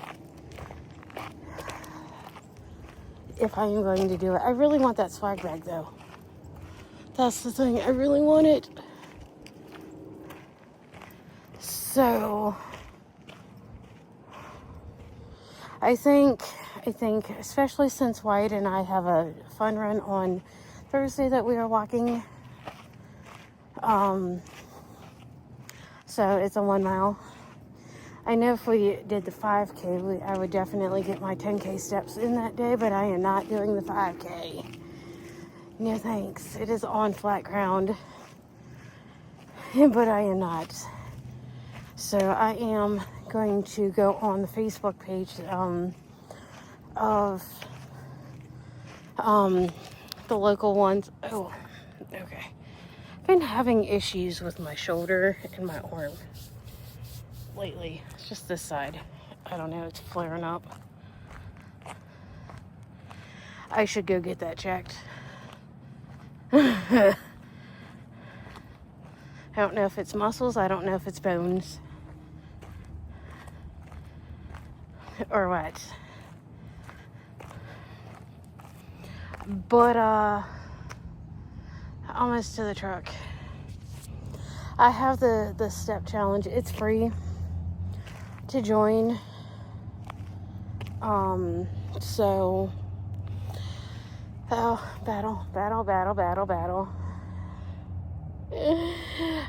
S1: if I am going to do it. I really want that swag bag though. That's the thing. I really want it. So I think especially since Wyatt and I have a fun run on Thursday that we are walking. So it's a 1 mile. I know if we did the 5K, I would definitely get my 10K steps in that day, but I am not doing the 5K. No thanks. It is on flat ground, but I am not. So I am going to go on the Facebook page of the local ones. Oh, okay. I've been having issues with my shoulder and my arm lately. It's just this side. I don't know, it's flaring up. I should go get that checked. I don't know if it's muscles, I don't know if it's bones. Or what. But almost to the truck. I have the step challenge. It's free to join. So battle.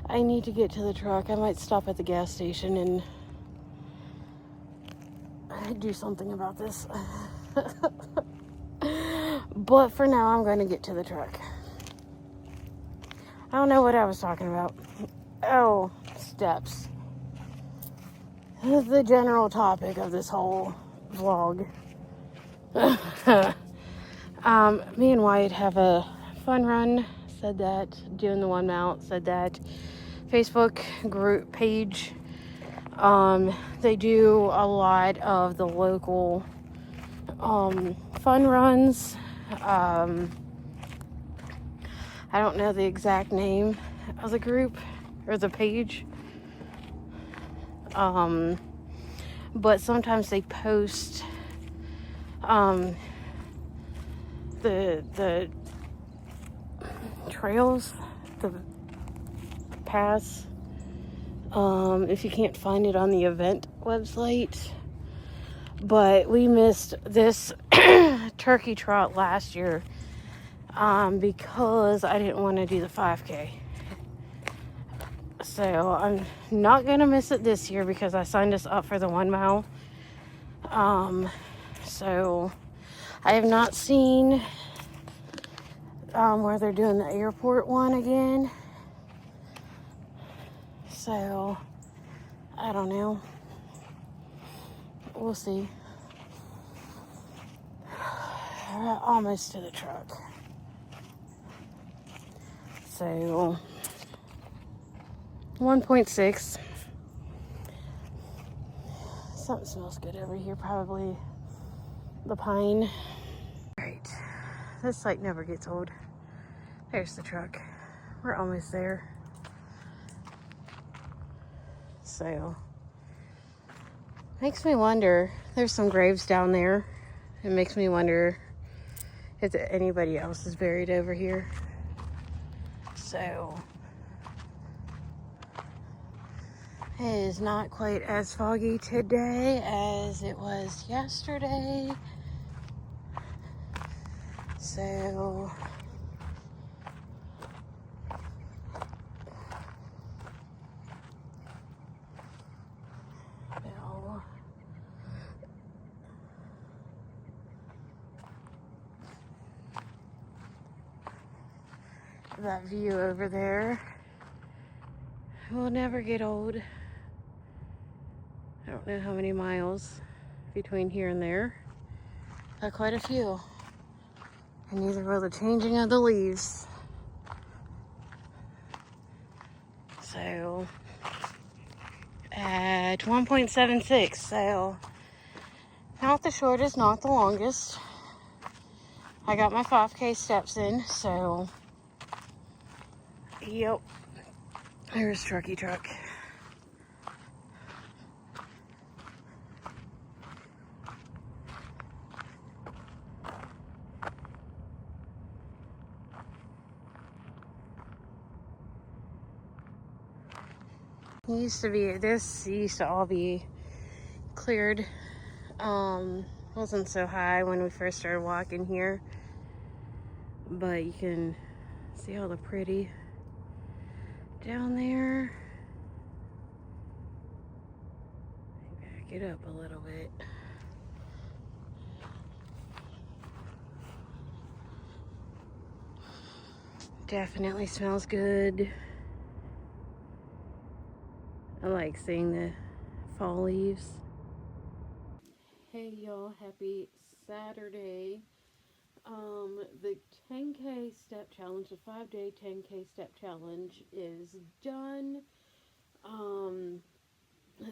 S1: I need to get to the truck. I might stop at the gas station and do something about this. But for now, I'm going to get to the truck. I don't know what I was talking about. Oh, steps. The general topic of this whole vlog. Me and Wyatt have a fun run. Said that. Doing the 1 mile. Said that. Facebook group page. They do a lot of the local fun runs. I don't know the exact name of the group or the page. But sometimes they post the trails, the paths. If you can't find it on the event website. But we missed this turkey trot last year because I didn't want to do the 5K. So I'm not going to miss it this year because I signed us up for the 1 mile. So I have not seen where they're doing the airport one again. So I don't know. We'll see. We're almost to the truck. So 1.6. Something smells good over here, probably the pine. Right. This site never gets old. There's the truck. We're almost there. So makes me wonder, there's some graves down there. It makes me wonder if anybody else is buried over here. So it is not quite as foggy today as it was yesterday. So that view over there will never get old. I don't know how many miles between here and there, but quite a few. And neither will the changing of the leaves. So at 1.76, so not the shortest, not the longest. I got my 5K steps in, so yep. There's Trucky Truck. This used to all be cleared. Wasn't so high when we first started walking here, but you can see all the pretty down there. Back it up a little bit. Definitely smells good. I like seeing the fall leaves. Hey y'all, happy Saturday. The 10K step challenge, the 5-day 10K step challenge is done.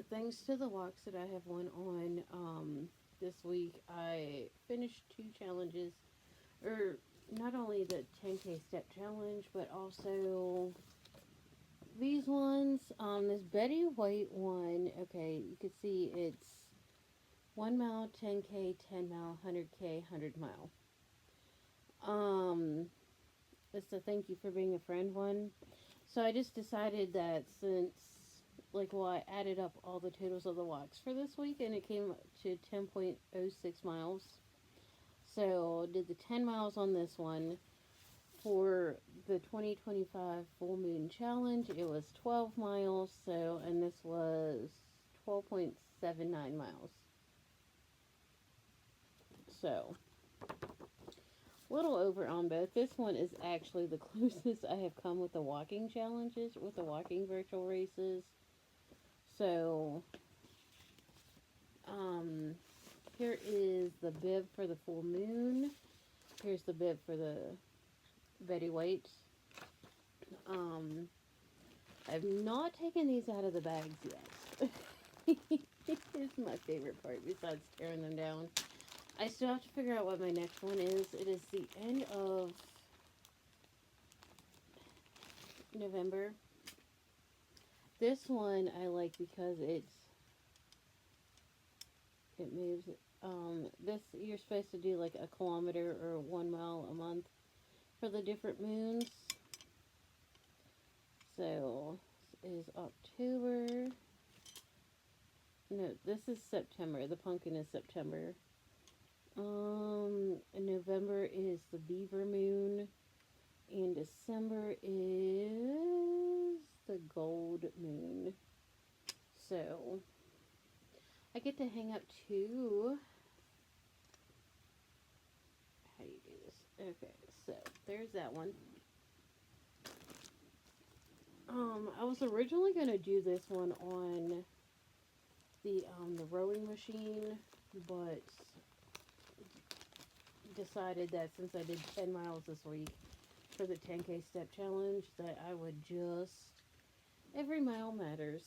S1: Thanks to the walks that I have went on this week, I finished 2 challenges, or not only the 10K step challenge, but also these ones. This Betty White one, okay, you can see it's 1 mile, 10K, 10 mile, 100K, 100 mile. It's a thank you for being a friend one. So I just decided that since, I added up all the totals of the walks for this week, and it came to 10.06 miles. So did the 10 miles on this one. For the 2025 Full Moon Challenge, it was 12 miles, and this was 12.79 miles. So, little over on both. This one is actually the closest I have come with the walking challenges, with the walking virtual races. So, here is the bib for the full moon. Here's the bib for the Betty White. I've not taken these out of the bags yet. It's my favorite part besides tearing them down. I still have to figure out what my next one is. It is the end of November. This one I like because it moves. This you're supposed to do like a kilometer or 1 mile a month for the different moons. So this is October. No, this is September. The pumpkin is September. November is the beaver moon. And December is the gold moon. So I get to hang up two. How do you do this? Okay, so there's that one. I was originally gonna do this one on the rowing machine, but decided that since I did 10 miles this week for the 10K step challenge, that I would just, every mile matters,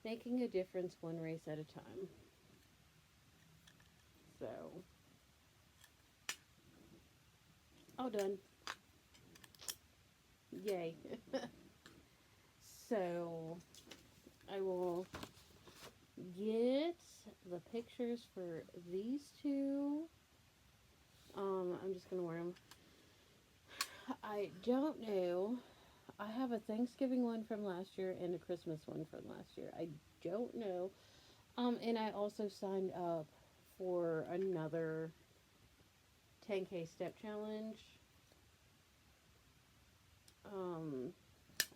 S1: making a difference one race at a time. So, all done. Yay. So, I will get the pictures for these two. I'm just going to wear them. I don't know. I have a Thanksgiving one from last year and a Christmas one from last year. I don't know. And I also signed up for another 10K step challenge.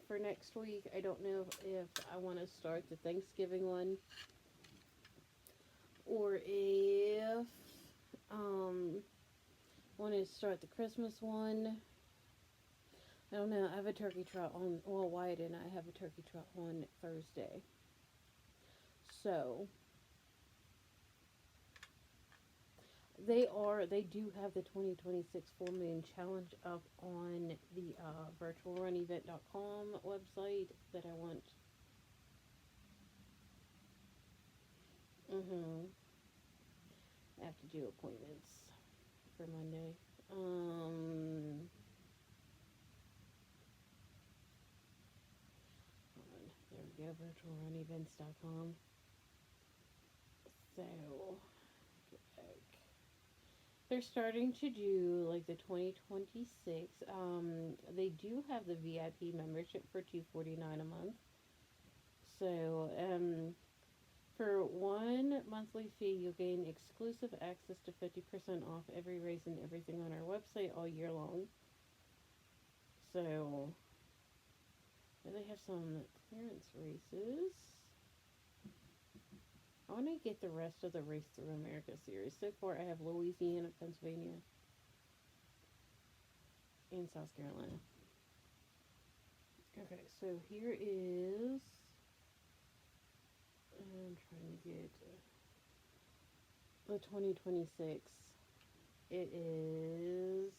S1: For next week. I don't know if I want to start the Thanksgiving one or if want to start the Christmas one. I don't know. I have a turkey trot on, well, Wyatt and I have a turkey trot on Thursday. So, they do have the 2026 full moon challenge up on the virtualrunevent.com website that I want. I have to do appointments for Monday. There we go, virtualrunevents.com. So, they're starting to do like the 2026. They do have the VIP membership for $249 a month. So, for one monthly fee, you'll gain exclusive access to 50% off every race and everything on our website all year long. So, they have some clearance races. I want to get the rest of the Race Through America series. So far, I have Louisiana, Pennsylvania, and South Carolina. Okay, so here is, I'm trying to get the 2026. It is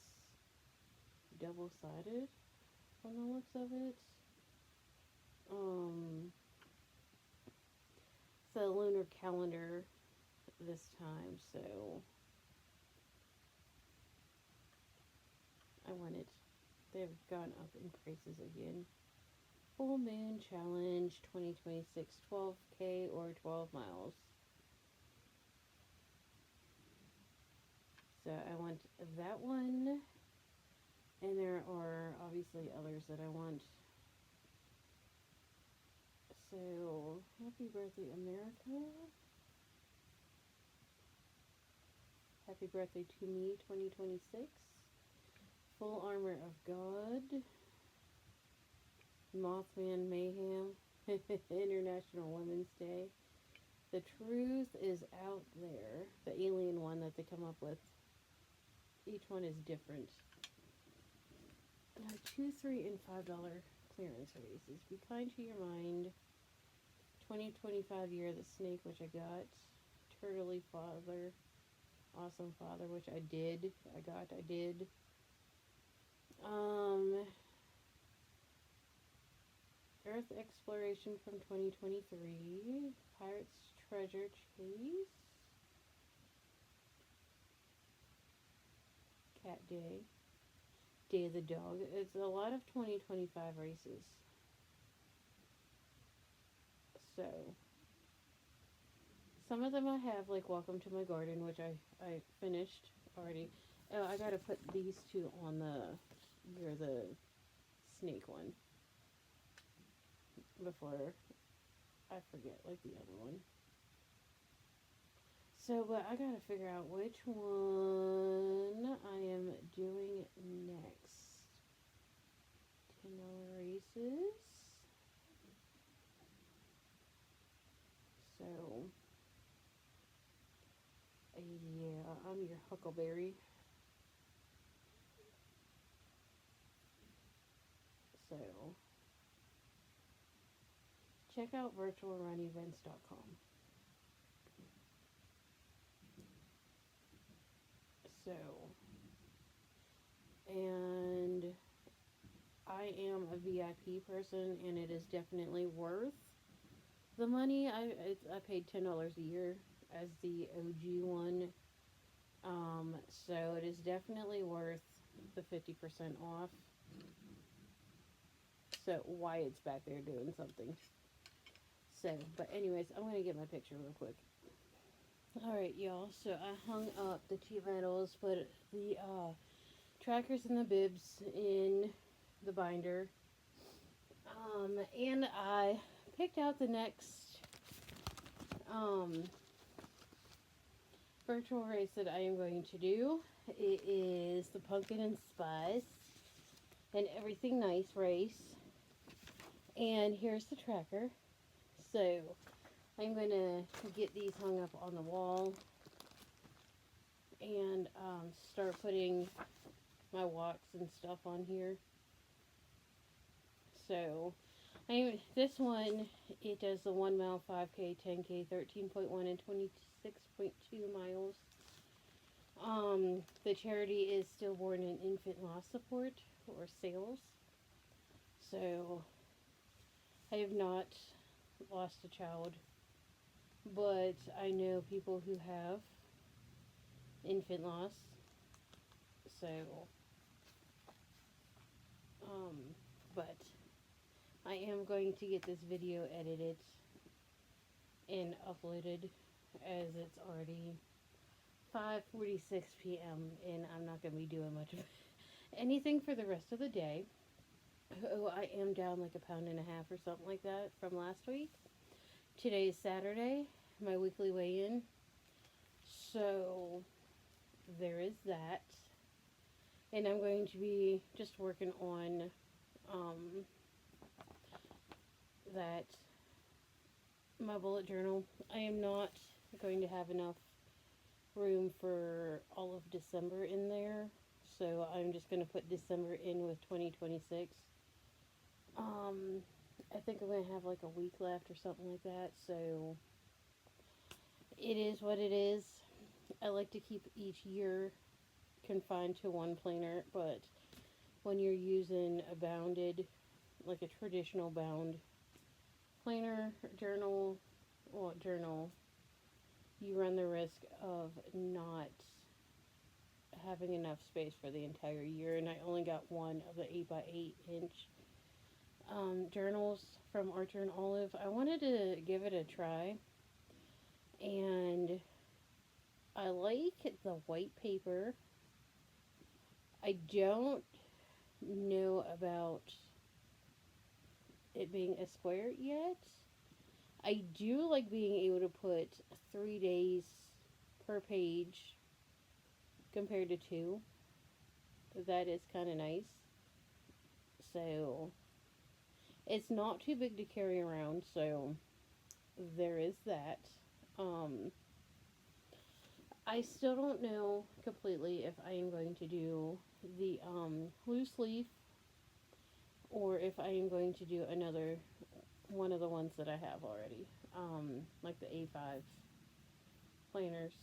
S1: double-sided from the looks of it. It's a lunar calendar this time, so I want it. They've gone up in prices again. Full Moon Challenge 2026, 12K or 12 miles. So I want that one. And there are obviously others that I want. So, happy birthday, America. Happy birthday to me, 2026. Full Armor of God. Mothman Mayhem. International Women's Day. The Truth is Out There. The alien one that they come up with. each one is different. 2, $3, and $5 clearance races. Be kind to your mind. 2025 Year of the Snake, which I got. Turtley Father. Awesome Father, which I did. I did. Earth Exploration from 2023. Pirate's Treasure Chase. Cat Day. Day of the Dog. It's a lot of 2025 races. So, some of them I have, like Welcome to My Garden, which I finished already. Oh, I gotta put these two on the snake one before I forget, like the other one. So, but I gotta figure out which one I am doing next. $10 races. So, yeah, I'm your Huckleberry. So, check out virtualrunevents.com. So, and I am a VIP person, and it is definitely worth the money. I paid $10 a year as the OG one. So it is definitely worth the 50% off. So Wyatt's back there doing something. So, but anyways, I'm going to get my picture real quick. Alright, y'all. So I hung up the cheap metals, put the trackers and the bibs in the binder. And I picked out the next virtual race that I am going to do. It is the Pumpkin and Spice and Everything Nice race. And here's the tracker. So I'm going to get these hung up on the wall and start putting my walks and stuff on here. So this one, it does the 1 mile, 5K, 10K, 13.1, and 26.2 miles. The charity is Stillborn and Infant Loss Support, or SAILS. So I have not lost a child, but I know people who have infant loss. So, but I am going to get this video edited and uploaded, as it's already 5:46 p.m. and I'm not going to be doing much of anything for the rest of the day. Oh, I am down like 1.5 pounds or something like that from last week. Today is Saturday, my weekly weigh-in. So there is that. And I'm going to be just working on that, my bullet journal. I am not going to have enough room for all of December in there. So I'm just going to put December in with 2026. I think I'm going to have like a week left or something like that. So it is what it is. I like to keep each year confined to one planner, but when you're using a bounded, like a traditional bound planner, journal, you run the risk of not having enough space for the entire year. And I only got one of the 8x8 inch journals from Archer and Olive. I wanted to give it a try, and I like the white paper. I don't know about it being a square yet. I do like being able to put 3 days per page compared to 2. That is kind of nice. So it's not too big to carry around, so there is that. I still don't know completely if I am going to do the loose leaf or if I am going to do another one of the ones that I have already, like the A5 planners.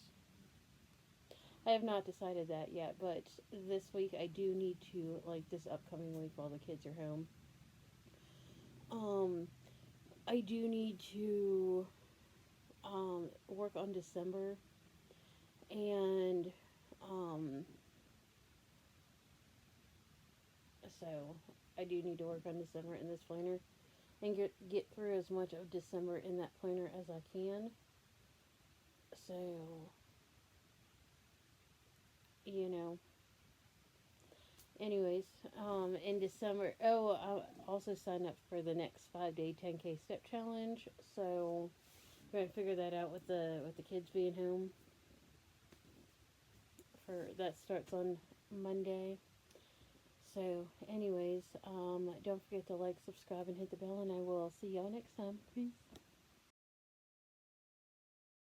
S1: I have not decided that yet, but this week I do need to, like this upcoming week while the kids are home, um, I do need to work on December, and um, so I do need to work on December in this planner and get through as much of December in that planner as I can. So, you know, anyways, in December, oh, I also signed up for the next 5-day 10K step challenge. So, I'm going to figure that out with the kids being home. For that starts on Monday. So, anyways, don't forget to like, subscribe, and hit the bell, and I will see y'all next time. Peace.